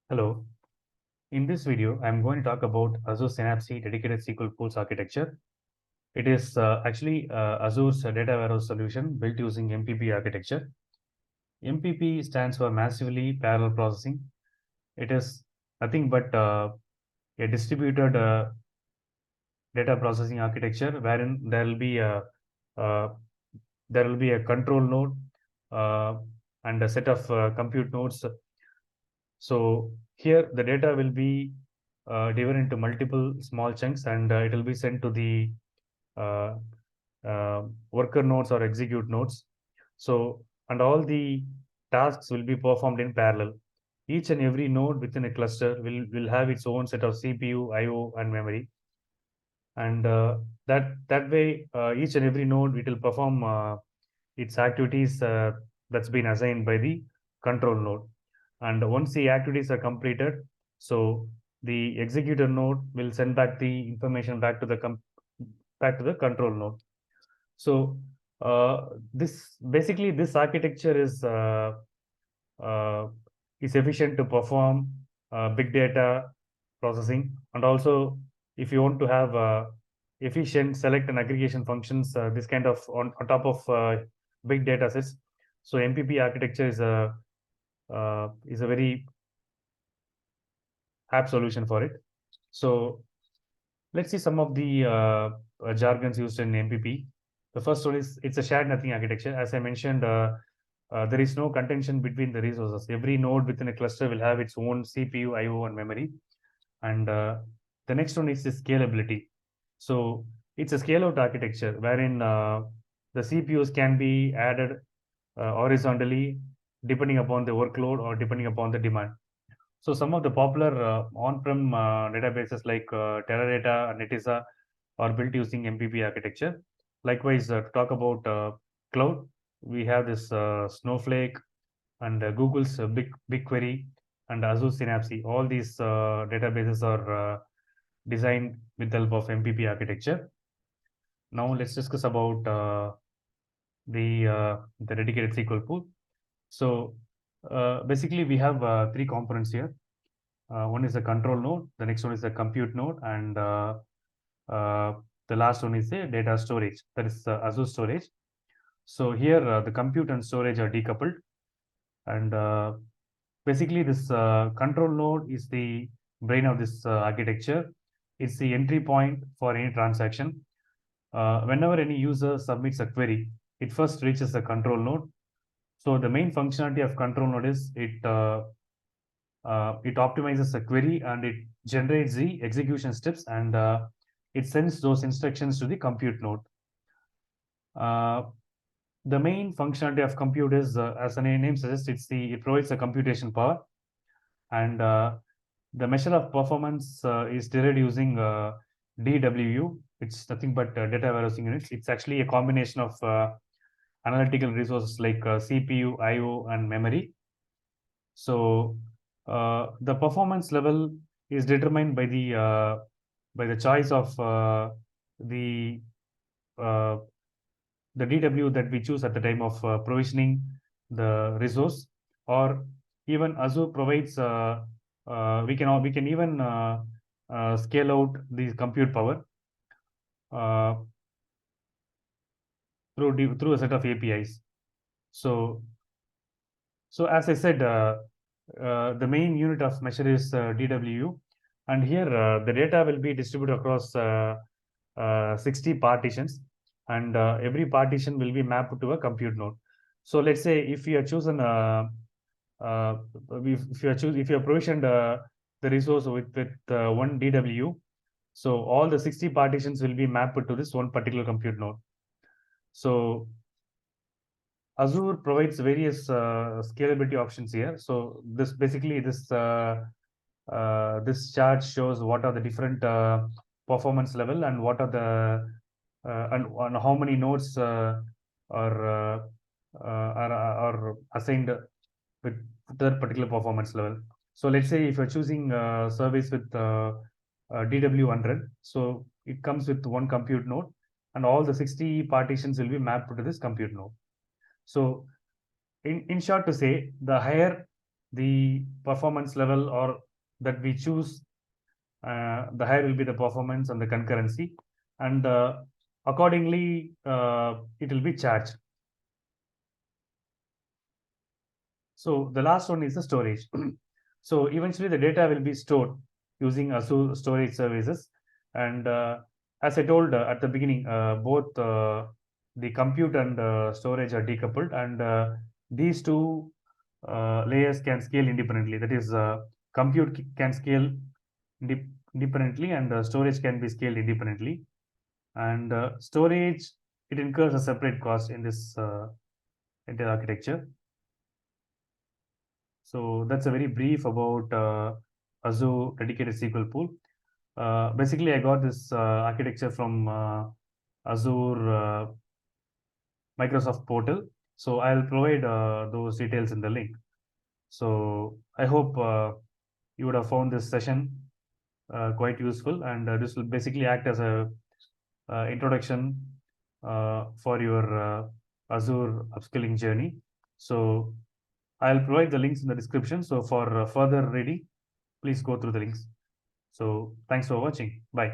Hello. In this video, I'm going to talk about Azure Synapse dedicated SQL pools architecture. It is actually Azure's data warehouse solution built using MPP architecture. MPP stands for massively parallel processing. It is nothing but a distributed data processing architecture wherein uh, there will be a control node uh, and a set of compute nodes. So here the data will be divided into multiple small chunks, and it will be sent to the uh, worker nodes or execute nodes. So, and all the tasks will be performed in parallel. Each and every node within a cluster will have its own set of CPU, IO, and memory. And that way, each and every node it will perform its activities that's been assigned by the control node. And once the activities are completed, so the executor node will send back the information back to the control node. So this basically this architecture uh, is efficient to perform big data processing, and also if you want to have efficient select and aggregation functions, this kind of on top of big data sets. So MPP architecture is a very apt solution for it. So let's see some of the jargons used in MPP. The first one is it's a shared nothing architecture. As I mentioned, there is no contention between the resources. Every node within a cluster will have its own CPU, IO, and memory. And the next one is the scalability. So it's a scale-out architecture wherein the CPUs can be added horizontally depending upon the workload or depending upon the demand. So some of the popular on-prem databases like Teradata and Netezza are built using MPP architecture. Likewise, to talk about cloud, we have this Snowflake and Google's BigQuery and Azure Synapse. All these databases are designed with the help of MPP architecture. Now let's discuss about the dedicated SQL pool. So basically, we have three components here. One is the control node, the next one is the compute node, and uh, the last one is the data storage, that is Azure storage. So here the compute and storage are decoupled, and basically this control node is the brain of this architecture. It's the entry point for any transaction. Whenever any user submits a query, it first reaches the control node. So the main functionality of control node is it optimizes the query and it generates the execution steps, and it sends those instructions to the compute node. Uh, the main functionality of compute is, as the name suggests, it provides the computation power, and the measure of performance is derived using DWU. It's nothing but data warehousing units. It's actually a combination of analytical resources like CPU, IO, and memory. So the performance level is determined by the choice of the uh, the DW that we choose at the time of provisioning the resource, or even Azure provides. We can even scale out the compute power uh, through a set of APIs. So So as I said, the main unit of measure is DWU, and here the data will be distributed across 60 partitions, and every partition will be mapped to a compute node. So let's say if you have chosen uh, if you have provisioned the resource with one DW, so all the 60 partitions will be mapped to this one particular compute node. So Azure provides various scalability options here. So this basically this chart shows what are the different performance level and what are the and how many nodes are, are assigned with that particular performance level. So let's say if you're choosing service with DW100, so it comes with one compute node, and all the 60 partitions will be mapped to this compute node. So in short to say, the performance level or that we choose, the higher will be the performance and the concurrency, and accordingly it will be charged. So the last one is the storage. So eventually the data will be stored using Azure storage services. And as I told at the beginning, both the compute and storage are decoupled, and these two layers can scale independently. That is, compute can scale independently, and storage can be scaled independently. And storage, it incurs a separate cost in this entire architecture. So that's a very brief about Azure dedicated SQL pool. Basically, I got this architecture from Azure Microsoft portal. So I'll provide those details in the link. So I hope you would have found this session quite useful, and this will basically act as a introduction for your Azure upskilling journey. So I'll provide the links in the description. So for further reading, please go through the links. So thanks for watching. Bye.